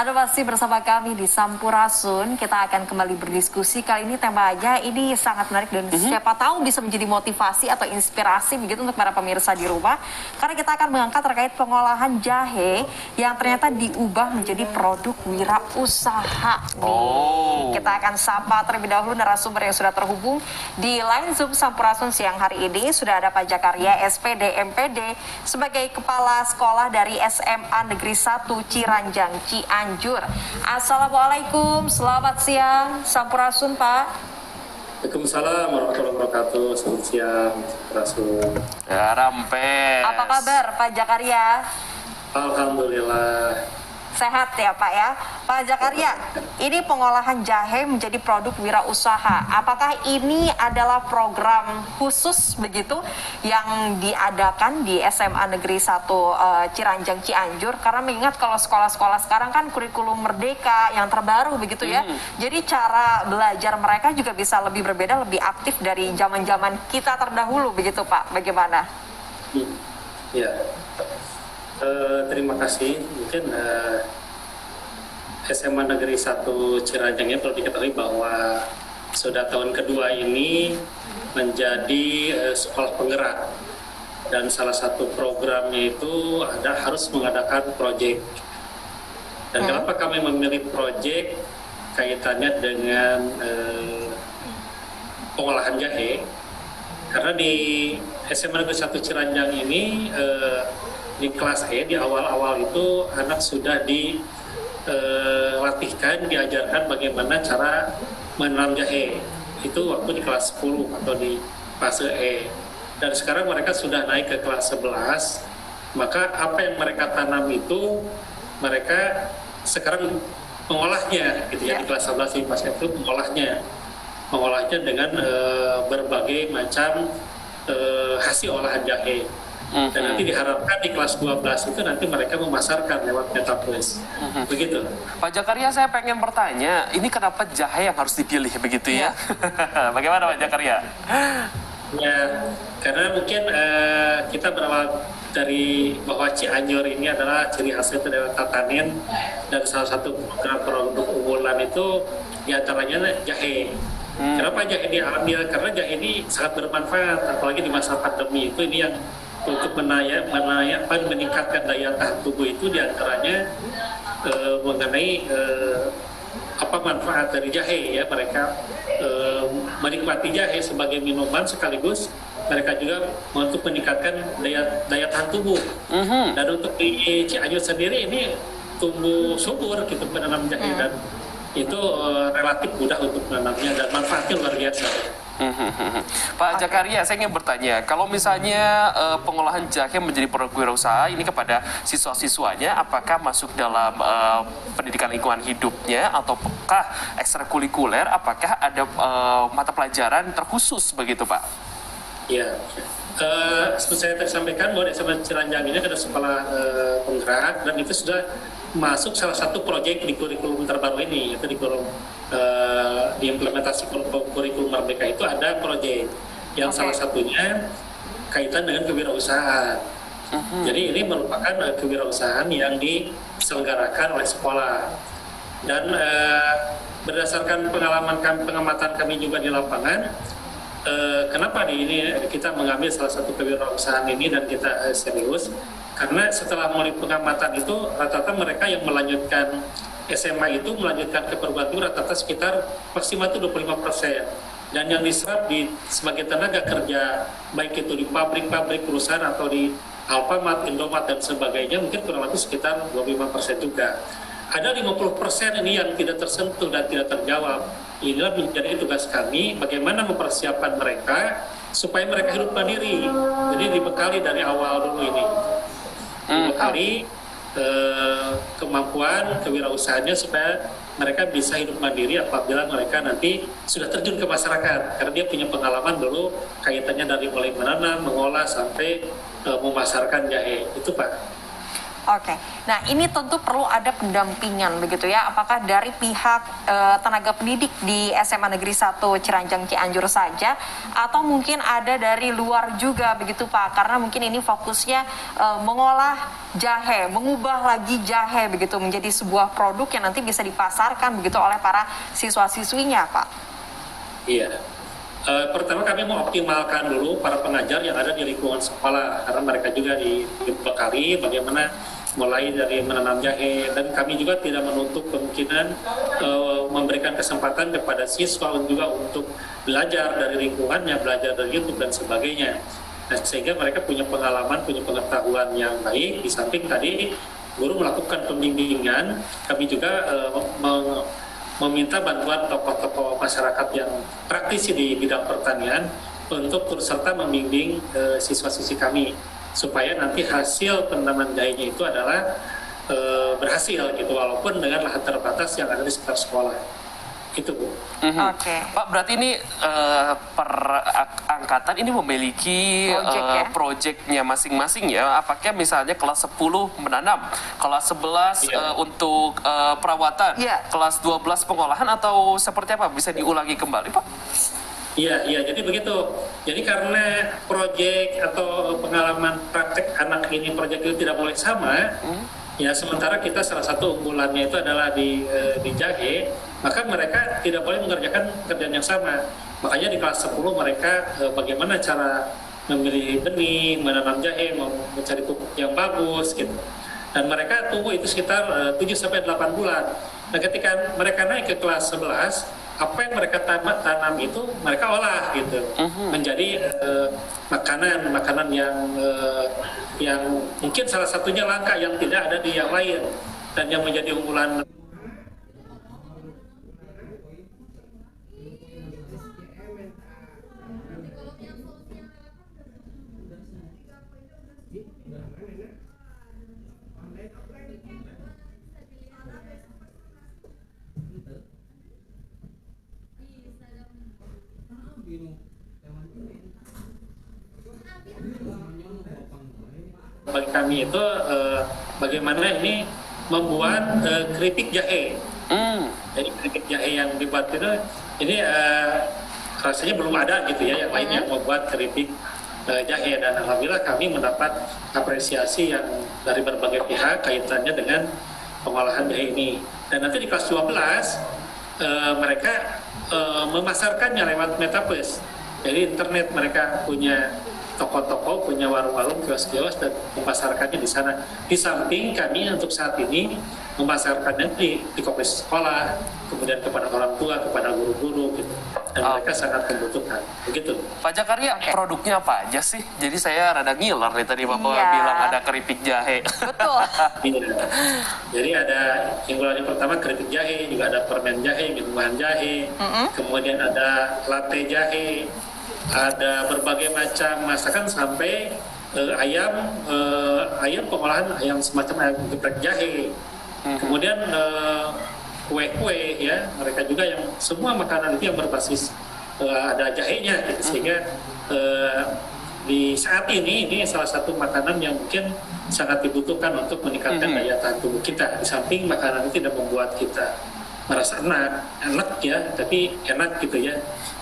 Anda masih bersama kami di Sampurasun. Kita akan kembali berdiskusi. Kali ini temanya ini sangat menarik dan siapa tahu bisa menjadi motivasi atau inspirasi begitu untuk para pemirsa di rumah. Karena kita akan mengangkat terkait pengolahan jahe yang ternyata diubah menjadi produk wirausaha. Kita akan sapa terlebih dahulu narasumber yang sudah terhubung di line Zoom Sampurasun siang hari ini. Sudah ada Pak Jakaria, SPD, MPD, sebagai Kepala Sekolah dari SMA Negeri 1 Ciranjang, Cianjur. Assalamualaikum, selamat siang Sampurasun Pak. Waalaikumsalam warahmatullahi wabarakatuh. Selamat siang, Sampurasun. Ya, Rampes. Apa kabar Pak Jakaria? Alhamdulillah. Sehat ya Pak ya. Pak Jakaria, ini pengolahan jahe menjadi produk wirausaha. Apakah ini adalah program khusus begitu yang diadakan di SMA Negeri 1 Ciranjang Cianjur? Karena mengingat kalau sekolah-sekolah sekarang kan kurikulum merdeka yang terbaru begitu ya. Jadi cara belajar mereka juga bisa lebih berbeda, lebih aktif dari zaman-zaman kita terdahulu begitu Pak. Bagaimana? Ya. Terima kasih. Mungkin SMA Negeri 1 Ciranjang ini perlu diketahui bahwa sudah tahun kedua ini menjadi sekolah penggerak, dan salah satu programnya itu harus mengadakan proyek. Dan kenapa kami memilih proyek kaitannya dengan pengolahan jahe? Karena di SMA Negeri 1 Ciranjang ini di kelas E, di awal-awal itu anak sudah dilatihkan, diajarkan bagaimana cara menanam jahe. Itu waktu di kelas 10 atau di fase E. Dan sekarang mereka sudah naik ke kelas 11, maka apa yang mereka tanam itu mereka sekarang mengolahnya gitu ya. Di kelas 11 di fase itu mengolahnya dengan berbagai macam hasil olahan jahe. Dan nanti diharapkan di kelas 12 itu nanti mereka memasarkan lewat Metaverse. Begitu. Pak Jakaria, saya pengen bertanya, ini kenapa jahe yang harus dipilih begitu ya? Bagaimana Pak Jakaria? Ya, karena mungkin kita berawal dari bahwa Cianjur ini adalah ciri khasnya itu adalah tatanen, dan salah satu program produk unggulan itu diantaranya jahe. Kenapa jahe diambil? Karena jahe ini sangat bermanfaat, apalagi di masa pandemi itu ini yang untuk meningkatkan daya tahan tubuh itu diantaranya mengenai apa manfaat dari jahe ya. Mereka menikmati jahe sebagai minuman sekaligus mereka juga untuk meningkatkan daya tahan tubuh. Dan untuk di Cianjur sendiri ini tumbuh subur gitu penanam jahe, dan itu relatif mudah untuk menanamnya dan manfaatnya luar biasa. Pak Jakaria, saya ingin bertanya, kalau misalnya pengolahan jahe menjadi produk wirausaha ini kepada siswa-siswanya, apakah masuk dalam pendidikan lingkungan hidupnya ataukah ekstrakurikuler? Apakah ada mata pelajaran terkhusus begitu Pak? Ya, seperti saya tadi sampaikan bahwa SMA Ciranjang ini adalah sekolah penggerak, dan itu sudah masuk salah satu proyek di kurikulum terbaru ini, yaitu di implementasi kurikulum merdeka itu ada proyek yang salah satunya kaitan dengan kewirausahaan. Jadi ini merupakan kewirausahaan yang diselenggarakan oleh sekolah, dan berdasarkan pengamatan kami juga di lapangan, kenapa ini kita mengambil salah satu kewirausahaan ini dan kita serius, karena setelah mulai pengamatan itu rata-rata mereka yang melanjutkan SMA itu melanjutkan ke perguruan tinggi rata-rata sekitar maksimal itu 25%, dan yang diserap sebagai tenaga kerja baik itu di pabrik-pabrik perusahaan atau di Alfamart, Indomaret dan sebagainya mungkin kurang lebih sekitar 25% juga. Ada 50% ini yang tidak tersentuh dan tidak terjawab. Inilah menjadi tugas kami bagaimana mempersiapkan mereka supaya mereka hidup mandiri. Jadi dibekali dari awal dulu ini. Dibekali kemampuan kewirausahaannya supaya mereka bisa hidup mandiri apabila mereka nanti sudah terjun ke masyarakat, karena dia punya pengalaman dulu kaitannya dari mulai menanam, mengolah sampai memasarkan jahe. Itu Pak. Oke, nah ini tentu perlu ada pendampingan begitu ya. Apakah dari pihak tenaga pendidik di SMA Negeri 1 Ciranjang Cianjur saja, atau mungkin ada dari luar juga begitu Pak? Karena mungkin ini fokusnya mengolah jahe, mengubah lagi jahe begitu menjadi sebuah produk yang nanti bisa dipasarkan begitu oleh para siswa-siswinya Pak. Iya. Pertama kami mau optimalkan dulu para pengajar yang ada di lingkungan sekolah, karena mereka juga dibekali bagaimana mulai dari menanam jahe, dan kami juga tidak menutup kemungkinan memberikan kesempatan kepada siswa juga untuk belajar dari lingkungannya, belajar dari YouTube dan sebagainya. Nah, sehingga mereka punya pengalaman, punya pengetahuan yang baik. Di samping tadi guru melakukan pembimbingan, kami juga meminta bantuan tokoh-tokoh masyarakat yang praktisi di bidang pertanian untuk turut serta membimbing siswa-siswi kami supaya nanti hasil penanaman jahenya itu adalah berhasil gitu, walaupun dengan lahan terbatas yang ada di sekitar sekolah. Itu Bu. Oke. Pak, berarti ini per angkatan ini memiliki proyeknya masing-masing ya. Apakah misalnya kelas 10 menanam, kelas 11 untuk perawatan, kelas 12 pengolahan, atau seperti apa? Bisa diulangi kembali Pak? Iya, jadi begitu. Jadi karena proyek atau pengalaman praktek anak ini, proyek itu tidak boleh sama, ya sementara kita salah satu unggulannya itu adalah di jahe, maka mereka tidak boleh mengerjakan pekerjaan yang sama. Makanya di kelas 10 mereka bagaimana cara memilih benih, menanam jahe, mencari pupuk yang bagus gitu. Dan mereka tunggu itu sekitar 7-8 bulan. Nah, ketika mereka naik ke kelas 11, apa yang mereka tanam itu mereka olah gitu, menjadi makanan yang mungkin salah satunya langka, yang tidak ada di yang lain, dan yang menjadi unggulan. Bagi kami itu bagaimana ini membuat keripik jahe. Jadi keripik jahe yang dibuat itu ini rasanya belum ada gitu ya yang lain yang membuat keripik jahe, dan alhamdulillah kami mendapat apresiasi yang dari berbagai pihak kaitannya dengan pengolahan jahe ini. Dan nanti di kelas 12 mereka memasarkannya lewat Metaverse. Jadi internet, mereka punya toko-toko, punya warung-warung, kios-kios, dan memasarkannya di sana. Di samping kami untuk saat ini memasarkannya di kopi sekolah, kemudian kepada orang tua, kepada guru-guru gitu. Dan mereka sangat membutuhkan. Begitu. Pak Jakaria, produknya apa aja sih? Jadi saya rada ngiler nih tadi Bapak bilang ada keripik jahe. Betul. Jadi ada unggulan yang pertama keripik jahe, juga ada permen jahe, minuman jahe, kemudian ada latte jahe, ada berbagai macam masakan sampai ayam pengolahan ayam semacam ayam geprek jahe. Kemudian kue-kue ya, mereka juga yang semua makanan itu yang berbasis ada jahenya gitu, sehingga di saat ini salah satu makanan yang mungkin sangat dibutuhkan untuk meningkatkan daya tahan tubuh kita. Di samping makanan itu tidak membuat kita merasa enak ya, tapi enak gitu ya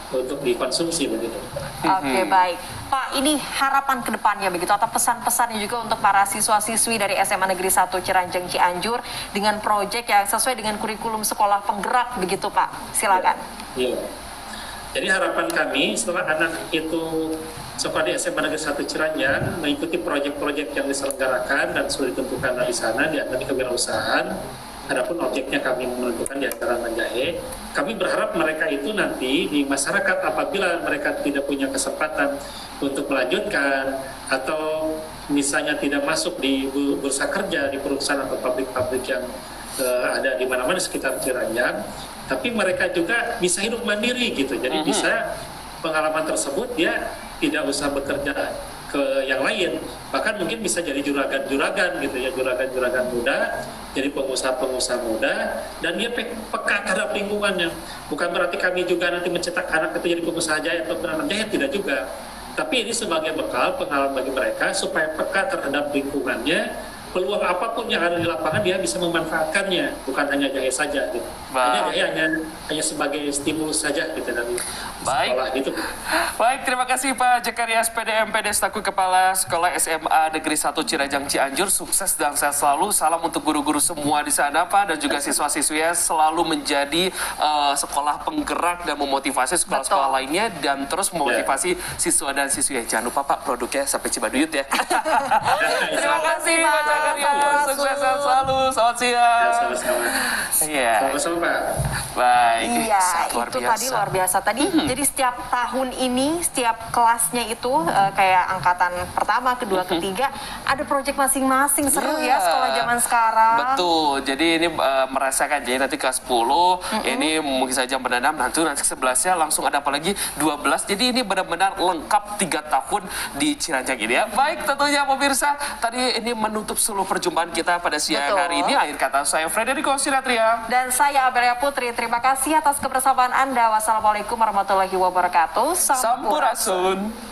untuk dikonsumsi begitu. Oke, baik. Pak, ini harapan ke depannya begitu, atau pesan-pesannya juga untuk para siswa-siswi dari SMA Negeri 1 Ciranjang Cianjur dengan proyek yang sesuai dengan kurikulum sekolah penggerak begitu Pak. Silakan. Iya. Jadi harapan kami setelah anak itu sekolah di SMA Negeri 1 Ciranjang mengikuti proyek-proyek yang diselenggarakan dan sudah ditentukan di sana, di kewirausahaan. Adapun objeknya kami menentukan di antara jahe. Kami berharap mereka itu nanti di masyarakat apabila mereka tidak punya kesempatan untuk melanjutkan atau misalnya tidak masuk di bursa kerja di perusahaan atau pabrik-pabrik yang ada di mana-mana sekitar Ciranjang, tapi mereka juga bisa hidup mandiri gitu. Jadi bisa pengalaman tersebut dia tidak usah bekerja ke yang lain, bahkan mungkin bisa jadi juragan-juragan gitu ya, juragan-juragan muda, jadi pengusaha-pengusaha muda, dan dia peka terhadap lingkungannya. Bukan berarti kami juga nanti mencetak anak itu jadi pengusaha jahe atau penanam jahe, tidak juga. Tapi ini sebagai bekal pengalaman bagi mereka supaya peka terhadap lingkungannya peluang apapun yang ada di lapangan dia bisa memanfaatkannya, bukan hanya jahe saja gitu. Hanya jahe hanya sebagai stimulus saja gitu dari sekolah gitu. Baik, terima kasih Pak Jakaria SPDM Destaku Kepala Sekolah SMA Negeri 1 Cirajang Cianjur. Sukses dan sehat selalu. Salam untuk guru-guru semua di sana Pak, dan juga siswa-siswi selalu menjadi sekolah penggerak dan memotivasi sekolah-sekolah lainnya, dan terus memotivasi siswa dan siswi. Jangan lupa Pak, produknya sampai Cibaduyut ya. Terima kasih Pak Jakaria. Sukses sehat selalu. Selamat siang. Sama-sama. Iya. Sama-sama Pak. Baik. Iya, Luar itu biasa. tadi luar biasa. Tadi jadi setiap tahun ini, setiap kelasnya itu kayak angkatan pertama, kedua, ketiga, ada proyek masing-masing. Seru ya sekolah zaman sekarang. Betul. Jadi ini merasakan, jadi nanti kelas 10 ini mungkin saja menanam, nanti 11-nya langsung ada apa lagi 12. Jadi ini benar-benar lengkap 3 tahun di Ciranjang ini ya. Baik, tentunya pemirsa, tadi ini menutup seluruh perjumpaan kita pada siang hari ini. Akhir kata saya Frederico Sinatria. Dan saya Abelia Putri. Terima kasih atas kebersamaan Anda. Wassalamualaikum warahmatullahi wabarakatuh. Sampurasun.